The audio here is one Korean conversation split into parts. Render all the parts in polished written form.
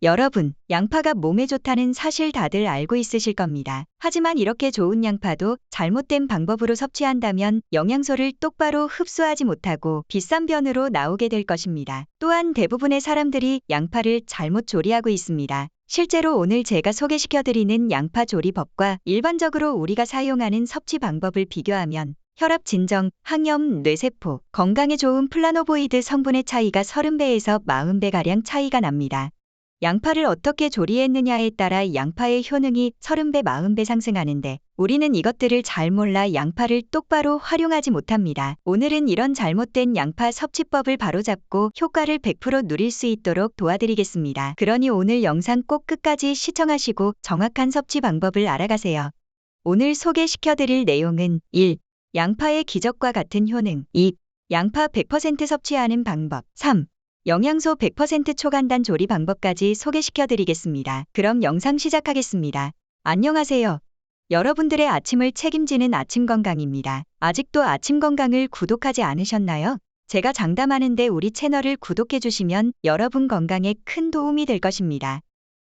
여러분, 양파가 몸에 좋다는 사실 다들 알고 있으실 겁니다. 하지만 이렇게 좋은 양파도 잘못된 방법으로 섭취한다면 영양소를 똑바로 흡수하지 못하고 비싼 변으로 나오게 될 것입니다. 또한 대부분의 사람들이 양파를 잘못 조리하고 있습니다. 실제로 오늘 제가 소개시켜드리는 양파 조리법과 일반적으로 우리가 사용하는 섭취 방법을 비교하면 혈압 진정, 항염, 뇌세포, 건강에 좋은 플라노보이드 성분의 차이가 30배에서 40배가량 차이가 납니다. 양파를 어떻게 조리했느냐에 따라 양파의 효능이 30배, 40배 상승하는데 우리는 이것들을 잘 몰라 양파를 똑바로 활용하지 못합니다. 오늘은 이런 잘못된 양파 섭취법을 바로잡고 효과를 100% 누릴 수 있도록 도와드리겠습니다. 그러니 오늘 영상 꼭 끝까지 시청하시고 정확한 섭취 방법을 알아가세요. 오늘 소개시켜드릴 내용은 1. 양파의 기적과 같은 효능. 2. 양파 100% 섭취하는 방법. 3. 영양소 100% 초간단 조리 방법까지 소개시켜드리겠습니다. 그럼 영상 시작하겠습니다. 안녕하세요. 여러분들의 아침을 책임지는 아침건강입니다. 아직도 아침건강을 구독하지 않으셨나요? 제가 장담하는데 우리 채널을 구독해주시면 여러분 건강에 큰 도움이 될 것입니다.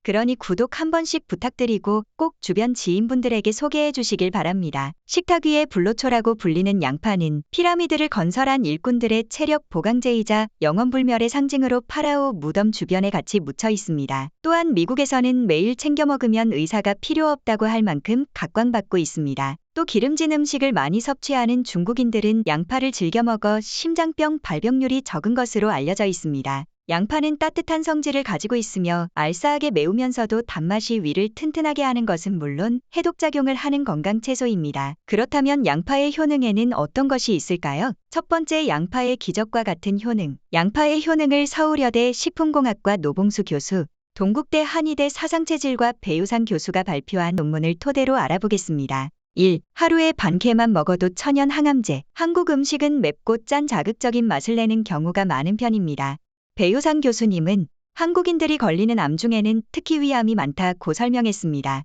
그러니 구독 한 번씩 부탁드리고 꼭 주변 지인분들에게 소개해 주시길 바랍니다. 식탁 위의 불로초라고 불리는 양파는 피라미드를 건설한 일꾼들의 체력 보강제이자 영원불멸의 상징으로 파라오 무덤 주변에 같이 묻혀 있습니다. 또한 미국에서는 매일 챙겨 먹으면 의사가 필요 없다고 할 만큼 각광받고 있습니다. 또 기름진 음식을 많이 섭취하는 중국인들은 양파를 즐겨 먹어 심장병 발병률이 적은 것으로 알려져 있습니다. 양파는 따뜻한 성질을 가지고 있으며 알싸하게 매우면서도 단맛이 위를 튼튼하게 하는 것은 물론 해독작용을 하는 건강채소입니다. 그렇다면 양파의 효능에는 어떤 것이 있을까요? 첫 번째, 양파의 기적과 같은 효능. 양파의 효능을 서울여대 식품공학과 노봉수 교수, 동국대 한의대 사상체질과 배유상 교수가 발표한 논문을 토대로 알아보겠습니다. 1. 하루에 반 개만 먹어도 천연 항암제. 한국 음식은 맵고 짠 자극적인 맛을 내는 경우가 많은 편입니다. 배유상 교수님은 한국인들이 걸리는 암 중에는 특히 위암이 많다고 설명했습니다.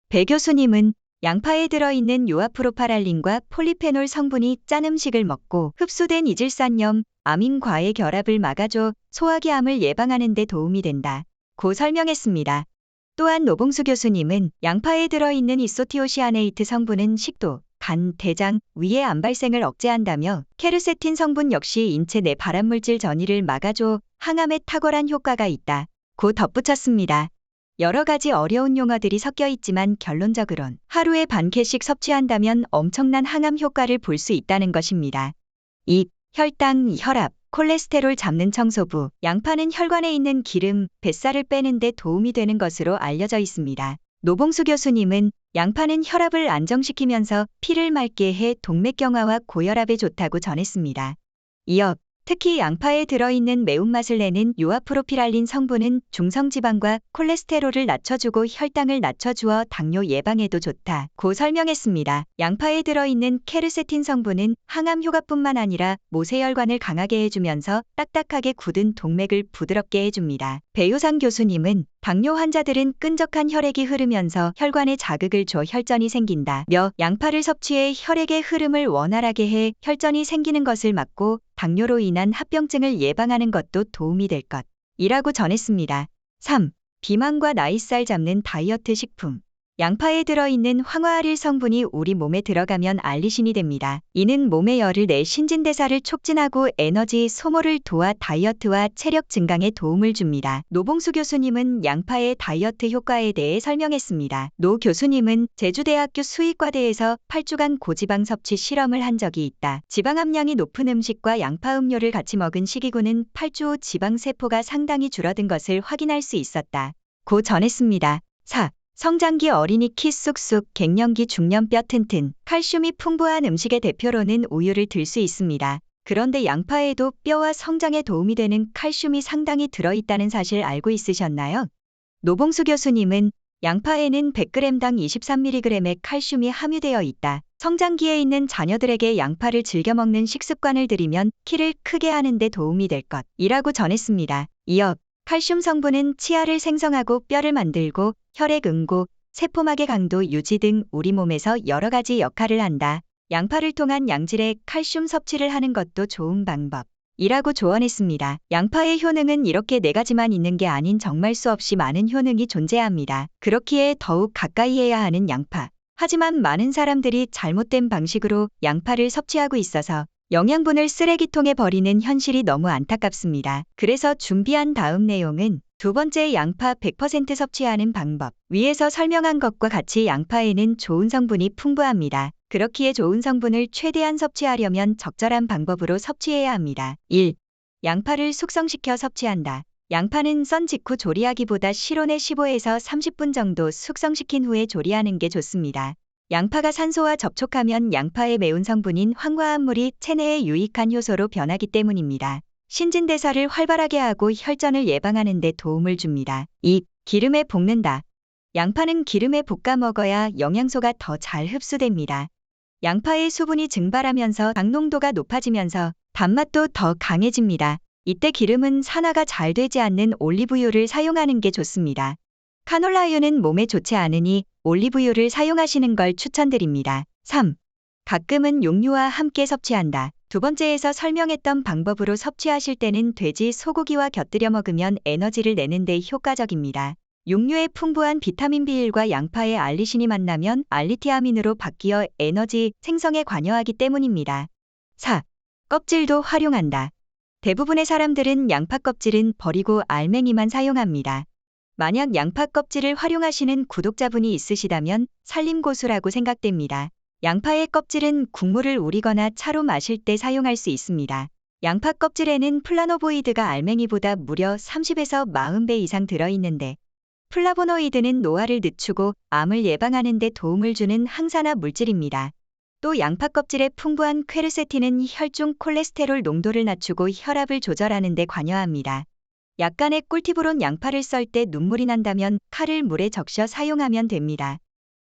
배 교수님은 양파에 들어있는 요아프로파랄린과 폴리페놀 성분이 짠 음식을 먹고 흡수된 이질산염, 아민과의 결합을 막아줘 소화기암을 예방하는 데 도움이 된다고 설명했습니다. 또한 노봉수 교수님은 양파에 들어있는 이소티오시아네이트 성분은 식도, 간, 대장, 위의 암 발생을 억제한다며 케르세틴 성분 역시 인체 내 발암물질 전이를 막아줘 항암에 탁월한 효과가 있다고 덧붙였습니다. 여러 가지 어려운 용어들이 섞여 있지만 결론적으론 하루에 반 개씩 섭취한다면 엄청난 항암 효과를 볼 수 있다는 것입니다. 2. 혈당, 혈압, 콜레스테롤 잡는 청소부. 양파는 혈관에 있는 기름, 뱃살을 빼는 데 도움이 되는 것으로 알려져 있습니다. 노봉수 교수님은 양파는 혈압을 안정시키면서 피를 맑게 해 동맥경화와 고혈압에 좋다고 전했습니다. 이어 특히 양파에 들어있는 매운맛을 내는 요아프로피랄린 성분은 중성지방과 콜레스테롤을 낮춰주고 혈당을 낮춰주어 당뇨 예방에도 좋다고 설명했습니다. 양파에 들어있는 케르세틴 성분은 항암 효과뿐만 아니라 모세혈관을 강하게 해주면서 딱딱하게 굳은 동맥을 부드럽게 해줍니다. 배유상 교수님은 당뇨 환자들은 끈적한 혈액이 흐르면서 혈관에 자극을 줘 혈전이 생긴다며 양파를 섭취해 혈액의 흐름을 원활하게 해 혈전이 생기는 것을 막고 당뇨로 인한 합병증을 예방하는 것도 도움이 될 것이라고 전했습니다. 3. 비만과 나이살 잡는 다이어트 식품. 양파에 들어있는 황화아릴 성분이 우리 몸에 들어가면 알리신이 됩니다. 이는 몸의 열을 내 신진대사를 촉진하고 에너지 소모를 도와 다이어트와 체력 증강에 도움을 줍니다. 노봉수 교수님은 양파의 다이어트 효과에 대해 설명했습니다. 노 교수님은 제주대학교 수의과대에서 8주간 고지방 섭취 실험을 한 적이 있다. 지방 함량이 높은 음식과 양파 음료를 같이 먹은 식이구는 8주 후 지방세포가 상당히 줄어든 것을 확인할 수 있었다고 전했습니다. 4. 성장기 어린이 키 쑥쑥, 갱년기 중년 뼈 튼튼. 칼슘이 풍부한 음식의 대표로는 우유를 들 수 있습니다. 그런데 양파에도 뼈와 성장에 도움이 되는 칼슘이 상당히 들어있다는 사실 알고 있으셨나요? 노봉수 교수님은 양파에는 100g당 23mg의 칼슘이 함유되어 있다. 성장기에 있는 자녀들에게 양파를 즐겨 먹는 식습관을 들이면 키를 크게 하는 데 도움이 될 것이라고 전했습니다. 이어 칼슘 성분은 치아를 생성하고 뼈를 만들고 혈액 응고, 세포막의 강도 유지 등 우리 몸에서 여러 가지 역할을 한다. 양파를 통한 양질의 칼슘 섭취를 하는 것도 좋은 방법. 이라고 조언했습니다. 양파의 효능은 이렇게 4가지만 있는 게 아닌 정말 수없이 많은 효능이 존재합니다. 그렇기에 더욱 가까이 해야 하는 양파. 하지만 많은 사람들이 잘못된 방식으로 양파를 섭취하고 있어서 영양분을 쓰레기통에 버리는 현실이 너무 안타깝습니다. 그래서 준비한 다음 내용은 두 번째, 양파 100% 섭취하는 방법. 위에서 설명한 것과 같이 양파에는 좋은 성분이 풍부합니다. 그렇기에 좋은 성분을 최대한 섭취하려면 적절한 방법으로 섭취해야 합니다. 1. 양파를 숙성시켜 섭취한다. 양파는 썬 직후 조리하기보다 실온에 15에서 30분 정도 숙성시킨 후에 조리하는 게 좋습니다. 양파가 산소와 접촉하면 양파의 매운 성분인 황화합물이 체내에 유익한 효소로 변하기 때문입니다. 신진대사를 활발하게 하고 혈전을 예방하는 데 도움을 줍니다. 2. 기름에 볶는다. 양파는 기름에 볶아 먹어야 영양소가 더 잘 흡수됩니다. 양파의 수분이 증발하면서 당 농도가 높아지면서 단맛도 더 강해집니다. 이때 기름은 산화가 잘 되지 않는 올리브유를 사용하는 게 좋습니다. 카놀라유는 몸에 좋지 않으니 올리브유를 사용하시는 걸 추천드립니다. 3. 가끔은 육류와 함께 섭취한다. 두 번째에서 설명했던 방법으로 섭취하실 때는 돼지, 소고기와 곁들여 먹으면 에너지를 내는 데 효과적입니다. 육류의 풍부한 비타민 B1과 양파의 알리신이 만나면 알리티아민으로 바뀌어 에너지 생성에 관여하기 때문입니다. 4. 껍질도 활용한다. 대부분의 사람들은 양파 껍질은 버리고 알맹이만 사용합니다. 만약 양파 껍질을 활용하시는 구독자분이 있으시다면 살림고수라고 생각됩니다. 양파의 껍질은 국물을 우리거나 차로 마실 때 사용할 수 있습니다. 양파 껍질에는 플라노보이드가 알맹이보다 무려 30에서 40배 이상 들어있는데 플라보노이드는 노화를 늦추고 암을 예방하는 데 도움을 주는 항산화 물질입니다. 또 양파 껍질의 풍부한 퀘르세틴은 혈중 콜레스테롤 농도를 낮추고 혈압을 조절하는 데 관여합니다. 약간의 꿀팁으론 양파를 썰 때 눈물이 난다면 칼을 물에 적셔 사용하면 됩니다.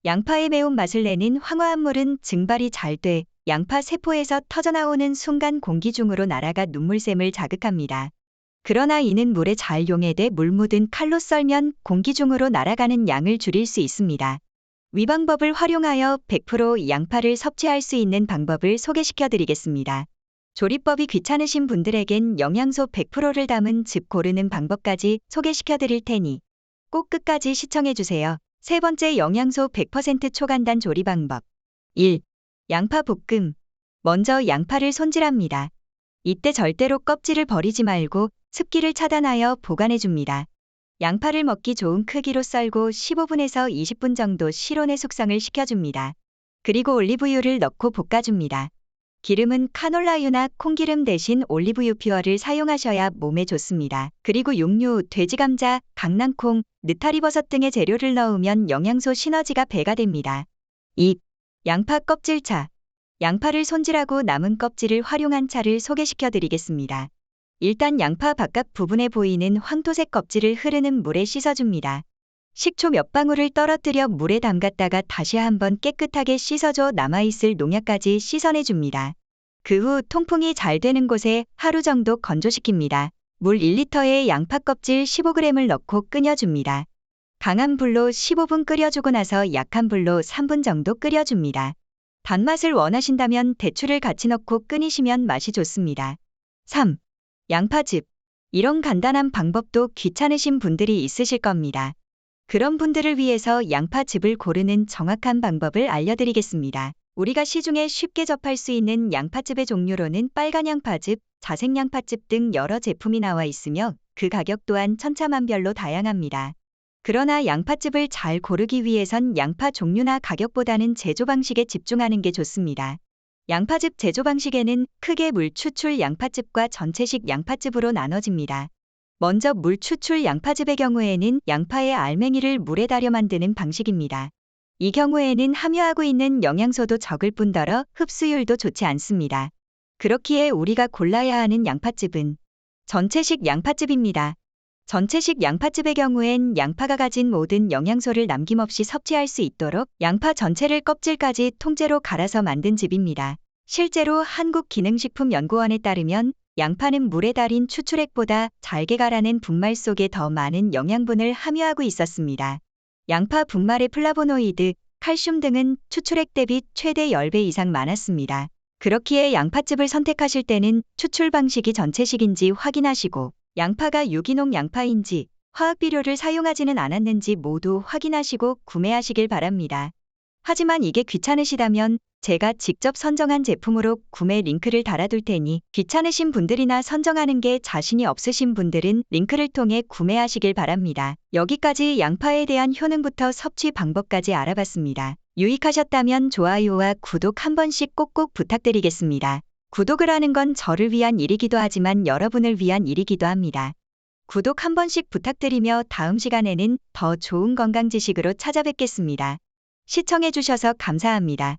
양파의 매운맛을 내는 황화합물은 증발이 잘 돼 양파 세포에서 터져나오는 순간 공기 중으로 날아가 눈물샘을 자극합니다. 그러나 이는 물에 잘 용해돼 물 묻은 칼로 썰면 공기 중으로 날아가는 양을 줄일 수 있습니다. 위 방법을 활용하여 100% 양파를 섭취할 수 있는 방법을 소개시켜 드리겠습니다. 조리법이 귀찮으신 분들에겐 영양소 100%를 담은 즙 고르는 방법까지 소개시켜 드릴 테니 꼭 끝까지 시청해 주세요. 세 번째, 영양소 100% 초간단 조리 방법. 1. 양파 볶음. 먼저 양파를 손질합니다. 이때 절대로 껍질을 버리지 말고 습기를 차단하여 보관해 줍니다. 양파를 먹기 좋은 크기로 썰고 15분에서 20분 정도 실온에 숙성을 시켜줍니다. 그리고 올리브유를 넣고 볶아줍니다. 기름은 카놀라유나 콩기름 대신 올리브유 퓨어를 사용하셔야 몸에 좋습니다. 그리고 육류, 돼지 감자, 강낭콩, 느타리버섯 등의 재료를 넣으면 영양소 시너지가 배가 됩니다. 2. 양파 껍질차. 양파를 손질하고 남은 껍질을 활용한 차를 소개시켜 드리겠습니다. 일단 양파 바깥 부분에 보이는 황토색 껍질을 흐르는 물에 씻어줍니다. 식초 몇 방울을 떨어뜨려 물에 담갔다가 다시 한번 깨끗하게 씻어줘 남아있을 농약까지 씻어내줍니다. 그 후 통풍이 잘 되는 곳에 하루 정도 건조시킵니다. 물 1리터에 양파 껍질 15g을 넣고 끓여줍니다. 강한 불로 15분 끓여주고 나서 약한 불로 3분 정도 끓여줍니다. 단맛을 원하신다면 대추를 같이 넣고 끓이시면 맛이 좋습니다. 3. 양파즙. 이런 간단한 방법도 귀찮으신 분들이 있으실 겁니다. 그런 분들을 위해서 양파즙을 고르는 정확한 방법을 알려드리겠습니다. 우리가 시중에 쉽게 접할 수 있는 양파즙의 종류로는 빨간 양파즙, 자색 양파즙 등 여러 제품이 나와 있으며 그 가격 또한 천차만별로 다양합니다. 그러나 양파즙을 잘 고르기 위해선 양파 종류나 가격보다는 제조 방식에 집중하는 게 좋습니다. 양파즙 제조 방식에는 크게 물 추출 양파즙과 전체식 양파즙으로 나눠집니다. 먼저 물 추출 양파즙의 경우에는 양파의 알맹이를 물에 달여 만드는 방식입니다. 이 경우에는 함유하고 있는 영양소도 적을 뿐더러 흡수율도 좋지 않습니다. 그렇기에 우리가 골라야 하는 양파즙은 전체식 양파즙입니다. 전체식 양파즙의 경우엔 양파가 가진 모든 영양소를 남김없이 섭취할 수 있도록 양파 전체를 껍질까지 통째로 갈아서 만든 즙입니다. 실제로 한국기능식품연구원에 따르면 양파는 물에 달인 추출액보다 잘게 갈아낸 분말 속에 더 많은 영양분을 함유하고 있었습니다. 양파 분말의 플라보노이드, 칼슘 등은 추출액 대비 최대 10배 이상 많았습니다. 그렇기에 양파즙을 선택하실 때는 추출 방식이 전체식인지 확인하시고 양파가 유기농 양파인지 화학 비료를 사용하지는 않았는지 모두 확인하시고 구매하시길 바랍니다. 하지만 이게 귀찮으시다면 제가 직접 선정한 제품으로 구매 링크를 달아둘 테니 귀찮으신 분들이나 선정하는 게 자신이 없으신 분들은 링크를 통해 구매하시길 바랍니다. 여기까지 양파에 대한 효능부터 섭취 방법까지 알아봤습니다. 유익하셨다면 좋아요와 구독 한 번씩 꼭꼭 부탁드리겠습니다. 구독을 하는 건 저를 위한 일이기도 하지만 여러분을 위한 일이기도 합니다. 구독 한 번씩 부탁드리며 다음 시간에는 더 좋은 건강 지식으로 찾아뵙겠습니다. 시청해주셔서 감사합니다.